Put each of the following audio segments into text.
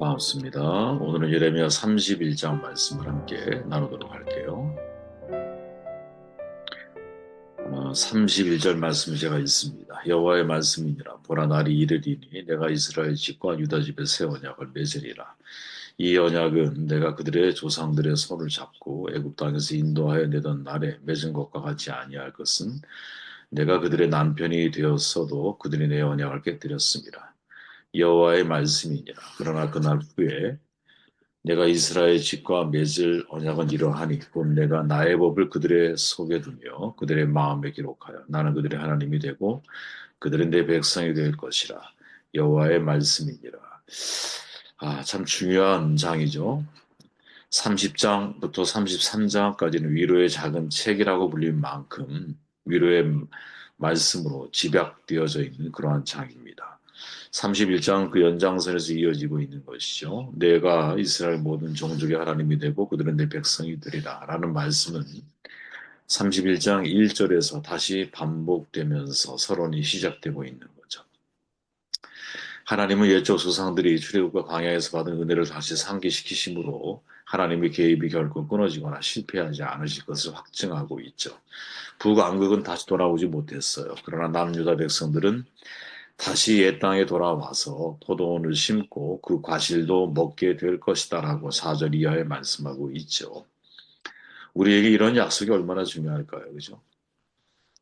반갑습니다. 오늘은 예레미야 31장 말씀을 함께 나누도록 할게요. 31절 말씀이 제가 있습니다. 여호와의 말씀이니라. 보라, 날이 이르리니 내가 이스라엘 집과 유다 집에 새 언약을 맺으리라. 이 언약은 내가 그들의 조상들의 손을 잡고 애굽 땅에서 인도하여 내던 날에 맺은 것과 같이 아니할 것은, 내가 그들의 남편이 되었어도 그들이 내 언약을 깨뜨렸습니다. 여호와의 말씀이니라. 그러나 그날 후에 내가 이스라엘 집과 맺을 언약은 이러하니, 곧 내가 나의 법을 그들의 속에 두며 그들의 마음에 기록하여 나는 그들의 하나님이 되고 그들은 내 백성이 될 것이라. 여호와의 말씀이니라. 참 중요한 장이죠. 30장부터 33장까지는 위로의 작은 책이라고 불릴 만큼 위로의 말씀으로 집약되어져 있는 그러한 장입니다. 31장 그 연장선에서 이어지고 있는 것이죠. 내가 이스라엘 모든 종족의 하나님이 되고 그들은 내 백성이 되리라 라는 말씀은 31장 1절에서 다시 반복되면서 서론이 시작되고 있는 거죠. 하나님은 옛적 조상들이 출애굽과 광야에서 받은 은혜를 다시 상기시키심으로 하나님의 개입이 결코 끊어지거나 실패하지 않으실 것을 확증하고 있죠. 북왕국은 다시 돌아오지 못했어요. 그러나 남유다 백성들은 다시 옛 땅에 돌아와서 포도원을 심고 그 과실도 먹게 될 것이다라고 4절 이하에 말씀하고 있죠. 우리에게 이런 약속이 얼마나 중요할까요? 그죠?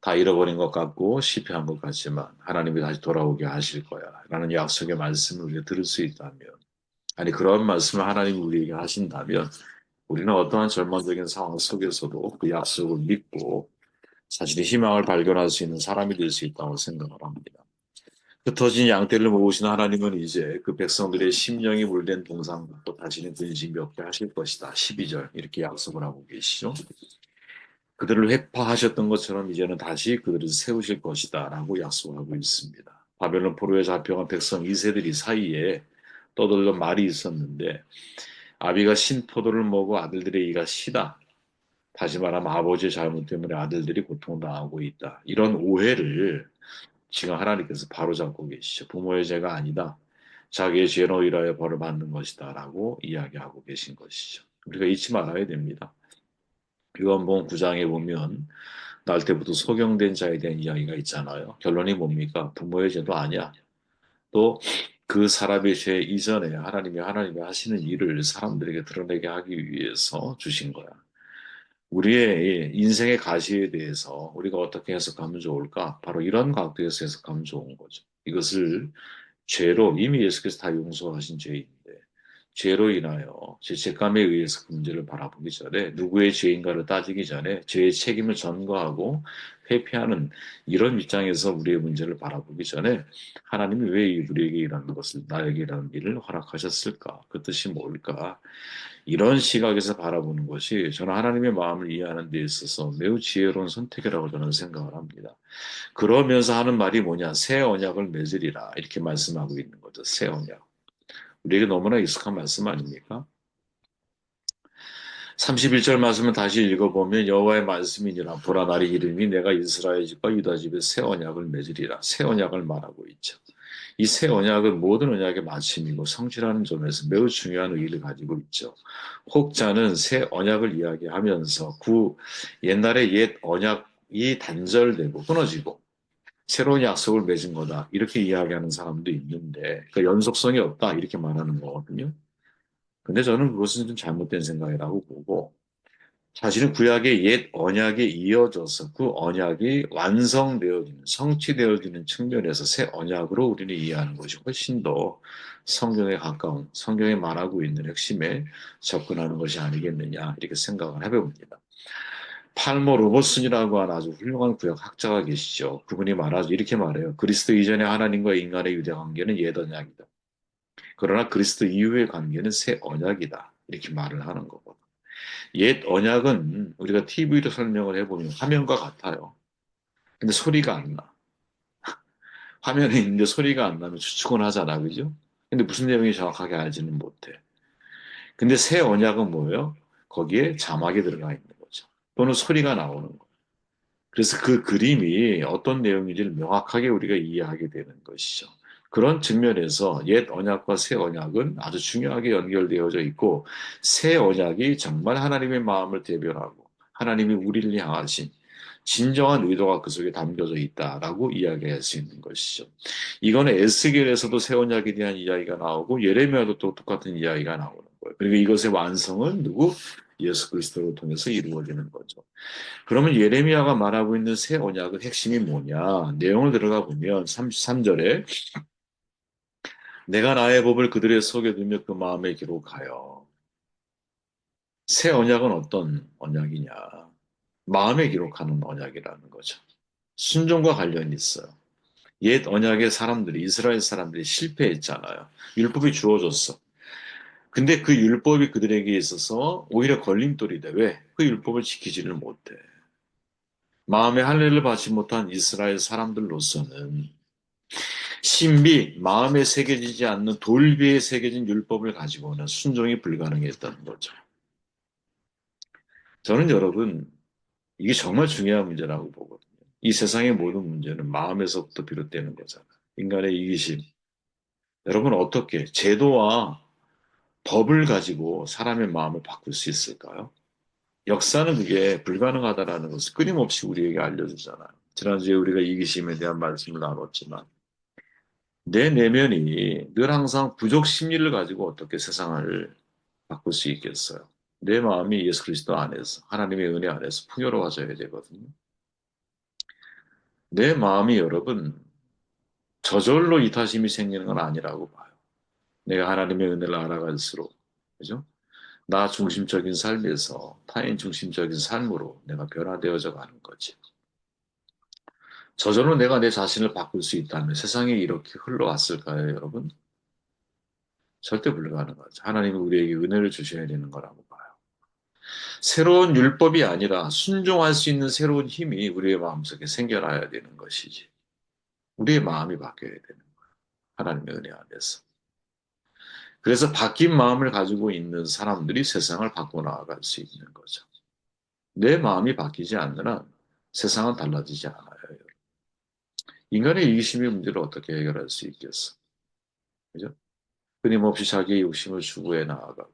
다 잃어버린 것 같고 실패한 것 같지만 하나님이 다시 돌아오게 하실 거야 라는 약속의 말씀을 우리가 들을 수 있다면, 아니 그런 말씀을 하나님이 우리에게 하신다면, 우리는 어떠한 절망적인 상황 속에서도 그 약속을 믿고 자신의 희망을 발견할 수 있는 사람이 될 수 있다고 생각을 합니다. 흩어진 양떼를 모으시는 하나님은 이제 그 백성들의 심령이 물된 동상부터 다시는 근심이 없게 하실 것이다. 12절 이렇게 약속을 하고 계시죠. 그들을 회파하셨던 것처럼 이제는 다시 그들을 세우실 것이다 라고 약속하고 있습니다. 바벨론 포로에 잡혀간 백성 2세들이 사이에 떠돌던 말이 있었는데, 아비가 신포도를 먹어 아들들의 이가 시다. 다시 말하면 아버지의 잘못 때문에 아들들이 고통당하고 있다. 이런 오해를 지금 하나님께서 바로잡고 계시죠. 부모의 죄가 아니다. 자기의 죄로 인하여 벌을 받는 것이다 라고 이야기하고 계신 것이죠. 우리가 잊지 말아야 됩니다. 요한복음 9장에 보면 날 때부터 소경된 자에 대한 이야기가 있잖아요. 결론이 뭡니까? 부모의 죄도 아니야. 또 그 사람의 죄 이전에 하나님이 하시는 일을 사람들에게 드러내게 하기 위해서 주신 거야. 우리의 인생의 가시에 대해서 우리가 어떻게 해석하면 좋을까? 바로 이런 각도에서 해석하면 좋은 거죠. 이것을 죄로, 이미 예수께서 다 용서하신 죄인데 죄로 인하여 죄책감에 의해서 그 문제를 바라보기 전에, 누구의 죄인가를 따지기 전에 죄의 책임을 전가하고 회피하는 이런 입장에서 우리의 문제를 바라보기 전에, 하나님이 왜 우리에게 이런 것을, 나에게 이런 일을 허락하셨을까? 그 뜻이 뭘까? 이런 시각에서 바라보는 것이 저는 하나님의 마음을 이해하는 데 있어서 매우 지혜로운 선택이라고 저는 생각을 합니다. 그러면서 하는 말이 뭐냐? 새 언약을 맺으리라 이렇게 말씀하고 있는 거죠. 새 언약. 우리에게 너무나 익숙한 말씀 아닙니까? 31절 말씀을 다시 읽어보면 여호와의 말씀이니라. 보라, 날이 이르니 내가 이스라엘 집과 유다 집에 새 언약을 맺으리라. 새 언약을 말하고 있죠. 이 새 언약은 모든 언약의 마침이고 성취라는 점에서 매우 중요한 의의를 가지고 있죠. 혹자는 새 언약을 이야기하면서 옛날의 옛 언약이 단절되고 끊어지고 새로운 약속을 맺은 거다 이렇게 이야기하는 사람도 있는데, 그 연속성이 없다 이렇게 말하는 거거든요. 근데 저는 그것은 좀 잘못된 생각이라고 보고, 사실은 구약의 옛 언약에 이어져서 그 언약이 완성되어지는, 성취되어지는 측면에서 새 언약으로 우리는 이해하는 것이 훨씬 더 성경에 가까운, 성경에 말하고 있는 핵심에 접근하는 것이 아니겠느냐 이렇게 생각을 해봅니다. 팔모 로버슨이라고 하는 아주 훌륭한 구약 학자가 계시죠. 그분이 말하죠. 이렇게 말해요. 그리스도 이전에 하나님과 인간의 유대 관계는 옛 언약이다. 그러나 그리스도 이후의 관계는 새 언약이다. 이렇게 말을 하는 거거든요. 옛 언약은 우리가 TV로 설명을 해보면 화면과 같아요. 근데 소리가 안 나. 화면에 있는데 소리가 안 나면 추측은 하잖아, 그죠? 근데 무슨 내용이 정확하게 알지는 못해. 근데 새 언약은 뭐예요? 거기에 자막이 들어가 있는 거죠. 또는 소리가 나오는 거예요. 그래서 그 그림이 어떤 내용인지를 명확하게 우리가 이해하게 되는 것이죠. 그런 측면에서 옛 언약과 새 언약은 아주 중요하게 연결되어져 있고, 새 언약이 정말 하나님의 마음을 대변하고 하나님이 우리를 향하신 진정한 의도가 그 속에 담겨져 있다라고 이야기할 수 있는 것이죠. 이거는 에스겔에서도 새 언약에 대한 이야기가 나오고 예레미야도 또 똑같은 이야기가 나오는 거예요. 그리고 이것의 완성은 누구? 예수 그리스도를 통해서 이루어지는 거죠. 그러면 예레미야가 말하고 있는 새 언약의 핵심이 뭐냐? 내용을 들어가 보면 33절에 내가 나의 법을 그들의 속에 두며 그 마음에 기록하여. 새 언약은 어떤 언약이냐? 마음에 기록하는 언약이라는 거죠. 순종과 관련이 있어요. 옛 언약의 사람들이, 이스라엘 사람들이 실패했잖아요. 율법이 주어졌어. 근데 그 율법이 그들에게 있어서 오히려 걸림돌이 돼. 왜? 그 율법을 지키지를 못해. 마음의 할례를 받지 못한 이스라엘 사람들로서는 신비, 마음에 새겨지지 않는 돌비에 새겨진 율법을 가지고는 순종이 불가능했다는 거죠. 저는 여러분, 이게 정말 중요한 문제라고 보거든요. 이 세상의 모든 문제는 마음에서부터 비롯되는 거잖아요. 인간의 이기심. 여러분, 어떻게 제도와 법을 가지고 사람의 마음을 바꿀 수 있을까요? 역사는 그게 불가능하다라는 것을 끊임없이 우리에게 알려주잖아요. 지난주에 우리가 이기심에 대한 말씀을 나눴지만, 내 내면이 늘 항상 부족 심리를 가지고 어떻게 세상을 바꿀 수 있겠어요? 내 마음이 예수 그리스도 안에서, 하나님의 은혜 안에서 풍요로워져야 되거든요. 내 마음이 여러분, 저절로 이타심이 생기는 건 아니라고 봐요. 내가 하나님의 은혜를 알아갈수록, 그죠? 나 중심적인 삶에서 타인 중심적인 삶으로 내가 변화되어져 가는 거지. 저절로 내가 내 자신을 바꿀 수 있다면 세상에 이렇게 흘러왔을까요, 여러분? 절대 불가능하죠. 하나님은 우리에게 은혜를 주셔야 되는 거라고 봐요. 새로운 율법이 아니라 순종할 수 있는 새로운 힘이 우리의 마음속에 생겨나야 되는 것이지. 우리의 마음이 바뀌어야 되는 거예요. 하나님의 은혜 안에서. 그래서 바뀐 마음을 가지고 있는 사람들이 세상을 바꿔나갈 수 있는 거죠. 내 마음이 바뀌지 않는 한 세상은 달라지지 않아요. 인간의 이기심의 문제를 어떻게 해결할 수 있겠어? 그죠? 끊임없이 자기의 욕심을 추구해 나아가고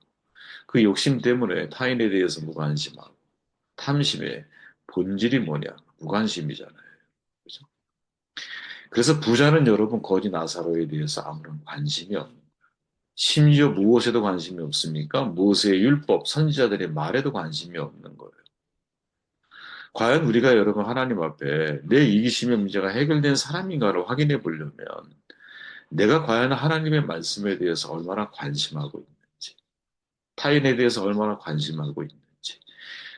그 욕심 때문에 타인에 대해서 무관심하고 탐심의 본질이 뭐냐? 무관심이잖아요. 그죠? 그래서 부자는 여러분 거지 나사로에 대해서 아무런 관심이 없는 거예요. 심지어 무엇에도 관심이 없습니까? 모세의 율법, 선지자들의 말에도 관심이 없는 거예요. 과연 우리가 여러분 하나님 앞에 내 이기심의 문제가 해결된 사람인가를 확인해 보려면 내가 과연 하나님의 말씀에 대해서 얼마나 관심하고 있는지, 타인에 대해서 얼마나 관심하고 있는지,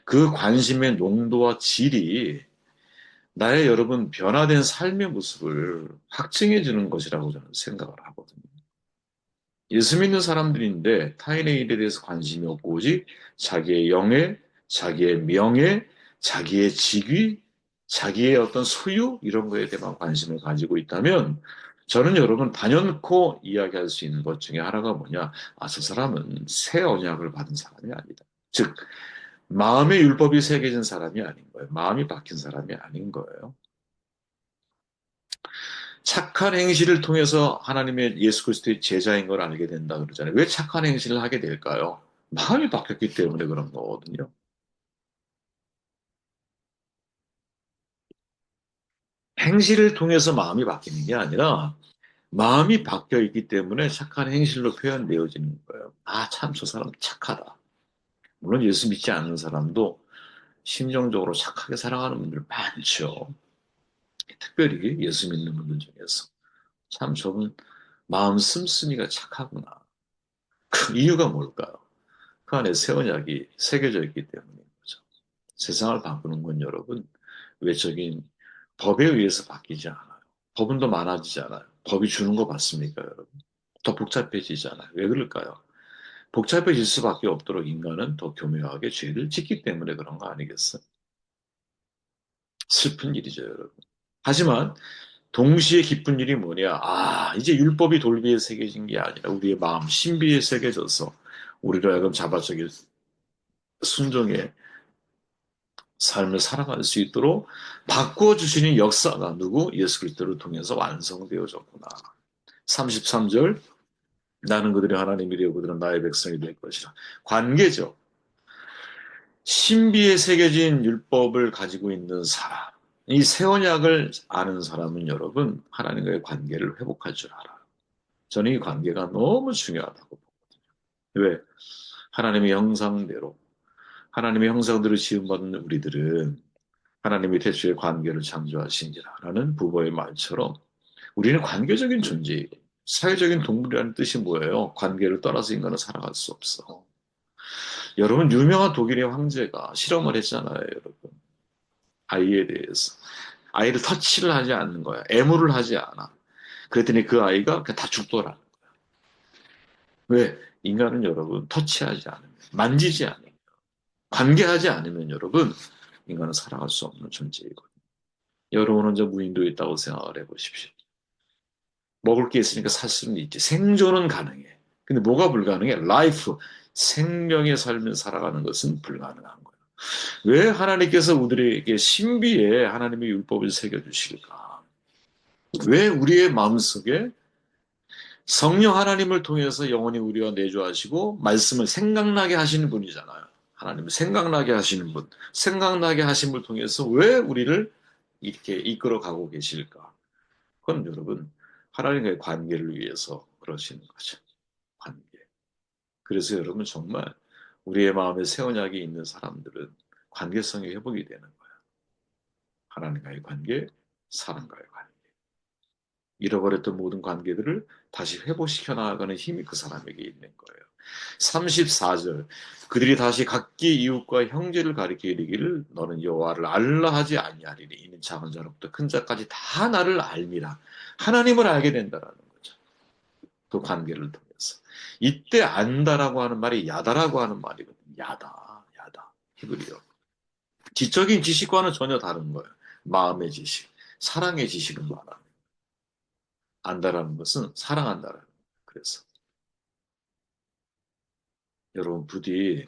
그 관심의 농도와 질이 나의 여러분 변화된 삶의 모습을 확증해 주는 것이라고 저는 생각을 하거든요. 예수 믿는 사람들인데 타인의 일에 대해서 관심이 없고 오직 자기의 영예, 자기의 명예, 자기의 직위, 자기의 어떤 소유 이런 거에 대한 관심을 가지고 있다면 저는 여러분 단연코 이야기할 수 있는 것 중에 하나가 뭐냐? 아, 저 사람은 새 언약을 받은 사람이 아니다. 즉 마음의 율법이 새겨진 사람이 아닌 거예요. 마음이 바뀐 사람이 아닌 거예요. 착한 행실을 통해서 하나님의 예수 그리스도의 제자인 걸 알게 된다 그러잖아요. 왜 착한 행실을 하게 될까요? 마음이 바뀌었기 때문에 그런 거거든요. 행실을 통해서 마음이 바뀌는 게 아니라 마음이 바뀌어 있기 때문에 착한 행실로 표현되어지는 거예요. 아, 참, 저 사람 착하다. 물론 예수 믿지 않는 사람도 심정적으로 착하게 살아가는 분들 많죠. 특별히 예수 믿는 분들 중에서. 참, 저분 마음 씀씀이가 착하구나. 그 이유가 뭘까요? 그 안에 새 언약이 새겨져 있기 때문인 거죠. 세상을 바꾸는 건 여러분, 외적인 법에 의해서 바뀌지 않아요. 법은 더 많아지지 않아요. 법이 주는 거 맞습니까, 여러분? 더 복잡해지잖아요. 왜 그럴까요? 복잡해질 수밖에 없도록 인간은 더 교묘하게 죄를 짓기 때문에 그런 거 아니겠어요? 슬픈 일이죠, 여러분. 하지만 동시에 기쁜 일이 뭐냐? 아, 이제 율법이 돌비에 새겨진 게 아니라 우리의 마음, 신비에 새겨져서 우리로 하여금 자발적인 순종의 삶을 살아갈 수 있도록 바꾸어 주시는 역사가 누구? 예수 그리스도를 통해서 완성되어졌구나. 33절, 나는 그들이 하나님이려 그들은 나의 백성이 될 것이라. 관계죠. 신비에 새겨진 율법을 가지고 있는 사람. 이 새 언약을 아는 사람은 여러분, 하나님과의 관계를 회복할 줄 알아요. 저는 이 관계가 너무 중요하다고 보거든요. 왜? 하나님의 형상대로, 하나님의 형상대로 지음받은 우리들은 하나님이 태초에 관계를 창조하신지라라는 부모의 말처럼 우리는 관계적인 존재, 사회적인 동물이라는 뜻이 뭐예요? 관계를 떠나서 인간은 살아갈 수 없어. 여러분, 유명한 독일의 황제가 실험을 했잖아요, 여러분. 아이에 대해서. 아이를 터치를 하지 않는 거야. 애무를 하지 않아. 그랬더니 그 아이가 그냥 다 죽더라. 왜? 인간은 여러분, 터치하지 않으면, 만지지 않으면, 관계하지 않으면 여러분, 인간은 살아갈 수 없는 존재이거든요. 여러분은 저 무인도에 있다고 생각을 해보십시오. 먹을 게 있으니까 살 수는 있지. 생존은 가능해. 근데 뭐가 불가능해? 라이프, 생명의 삶을 살아가는 것은 불가능한 거예요. 왜 하나님께서 우리에게 신비에 하나님의 율법을 새겨주실까? 왜 우리의 마음속에 성령 하나님을 통해서 영원히 우리와 내주하시고 말씀을 생각나게 하시는 분이잖아요. 하나님을 생각나게 하시는 분, 생각나게 하심을 통해서 왜 우리를 이렇게 이끌어 가고 계실까? 그건 여러분, 하나님과의 관계를 위해서 그러시는 거죠. 관계. 그래서 여러분 정말 우리의 마음에 새 언약이 있는 사람들은 관계성이 회복이 되는 거예요. 하나님과의 관계, 사람과의 관계. 잃어버렸던 모든 관계들을 다시 회복시켜 나가는 힘이 그 사람에게 있는 거예요. 34절 그들이 다시 각기 이웃과 형제를 가리켜 이르기를 너는 여호와를 알라 하지 아니하리니 이는 작은 자로부터 큰 자까지 다 나를 알미라. 하나님을 알게 된다라는 거죠. 그 관계를 통해서. 이때 안다라고 하는 말이 야다라고 하는 말이거든요. 야다, 야다. 히브리어. 지적인 지식과는 전혀 다른 거예요. 마음의 지식, 사랑의 지식을 말하는. 안다라는 것은 사랑한다라는 거예요. 그래서 여러분 부디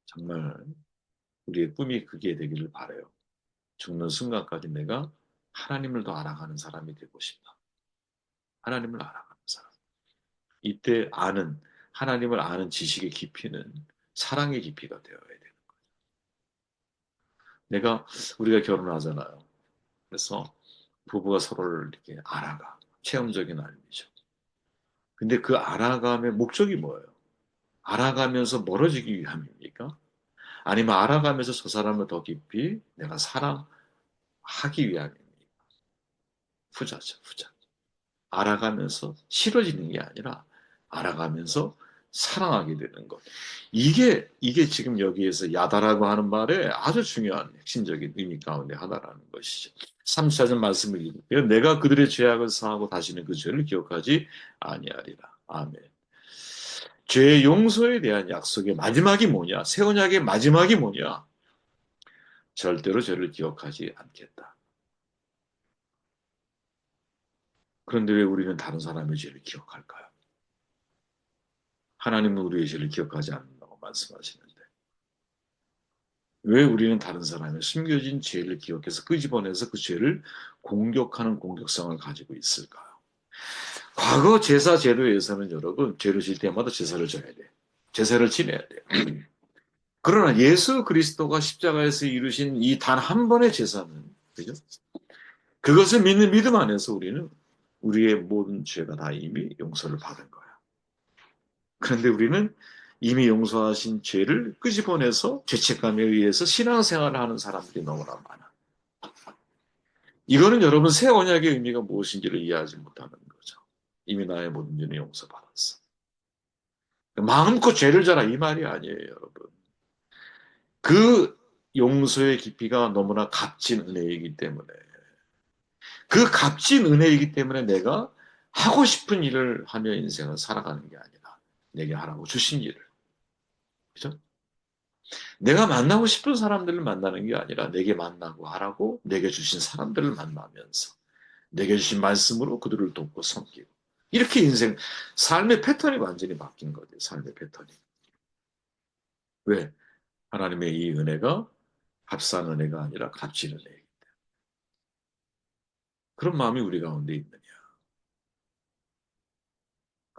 정말 우리의 꿈이 그게 되기를 바라요. 죽는 순간까지 내가 하나님을 더 알아가는 사람이 되고 싶다. 하나님을 알아가는 사람. 이때 아는 하나님을 아는 지식의 깊이는 사랑의 깊이가 되어야 돼요. 내가 우리가 결혼하잖아요. 그래서 부부가 서로를 이렇게 알아가. 체험적인 알미죠. 근데 그 알아감의 목적이 뭐예요? 알아가면서 멀어지기 위함입니까? 아니면 알아가면서 저 사람을 더 깊이 내가 사랑하기 위함입니까? 후자죠, 후자. 알아가면서 싫어지는 게 아니라 알아가면서 사랑하게 되는 것. 이게 지금 여기에서 야다라고 하는 말에 아주 중요한 핵심적인 의미 가운데 하나라는 것이죠. 34절 말씀을 읽을게요. 내가 그들의 죄악을 사하고 다시는 그 죄를 기억하지 아니하리라. 아멘. 죄의 용서에 대한 약속의 마지막이 뭐냐? 새 언약의 마지막이 뭐냐? 절대로 죄를 기억하지 않겠다. 그런데 왜 우리는 다른 사람의 죄를 기억할까요? 하나님은 우리의 죄를 기억하지 않는다고 말씀하시는데 왜 우리는 다른 사람의 숨겨진 죄를 기억해서 끄집어내서 그 죄를 공격하는 공격성을 가지고 있을까요? 과거 제사 제도에서는 여러분 죄를 질 때마다 제사를 져야 돼. 제사를 지내야 돼요. 그러나 예수 그리스도가 십자가에서 이루신 이 단 한 번의 제사는 그죠? 그것을 믿는 믿음 안에서 우리는 우리의 모든 죄가 다 이미 용서를 받은 거야. 그런데 우리는 이미 용서하신 죄를 끄집어내서 죄책감에 의해서 신앙생활을 하는 사람들이 너무나 많아. 이거는 여러분 새 언약의 의미가 무엇인지를 이해하지 못하는 거죠. 이미 나의 모든 죄는 용서받았어. 마음껏 죄를 져라 이 말이 아니에요, 여러분. 그 용서의 깊이가 너무나 값진 은혜이기 때문에 그 값진 은혜이기 때문에 내가 하고 싶은 일을 하며 인생을 살아가는 게 아니라 내게 하라고 주신 일을. 그죠? 내가 만나고 싶은 사람들을 만나는 게 아니라 내게 만나고 하라고 내게 주신 사람들을 만나면서 내게 주신 말씀으로 그들을 돕고 섬기고 이렇게 인생 삶의 패턴이 완전히 바뀐 거죠. 삶의 패턴이. 왜? 하나님의 이 은혜가 값싼 은혜가 아니라 값진 은혜이기 때문에. 그런 마음이 우리 가운데 있느냐.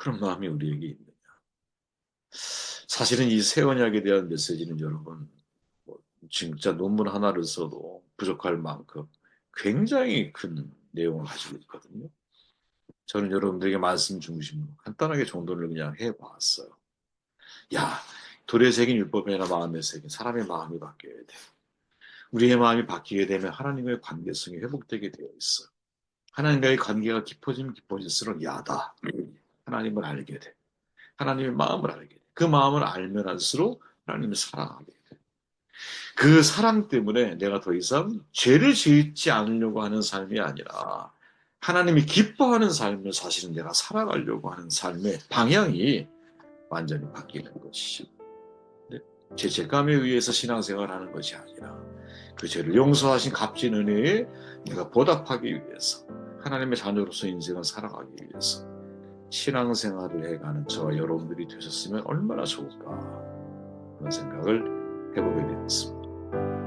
그런 마음이 우리에게 있느냐? 사실은 이 새 언약에 대한 메시지는 여러분, 뭐 진짜 논문 하나를 써도 부족할 만큼 굉장히 큰 내용을 가지고 있거든요. 저는 여러분들에게 말씀 중심으로 간단하게 정도를 그냥 해봤어요. 야, 돌에 새긴 율법이 아니라 마음에 새긴 사람의 마음이 바뀌어야 돼. 우리의 마음이 바뀌게 되면 하나님의 관계성이 회복되게 되어 있어요. 하나님과의 관계가 깊어지면 깊어질수록 야다. 하나님을 알게 돼. 하나님의 마음을 알게 돼. 그 마음을 알면 알수록 하나님을 사랑하게 돼. 그 사랑 때문에 내가 더 이상 죄를 짓지 않으려고 하는 삶이 아니라 하나님이 기뻐하는 삶을 사실은 내가 살아가려고 하는 삶의 방향이 완전히 바뀌는 것이죠. 네? 제 죄감에 의해서 신앙생활을 하는 것이 아니라 그 죄를 용서하신 값진 은혜에 내가 보답하기 위해서 하나님의 자녀로서 인생을 살아가기 위해서 신앙생활을 해가는 저와 여러분들이 되셨으면 얼마나 좋을까 그런 생각을 해보게 되었습니다.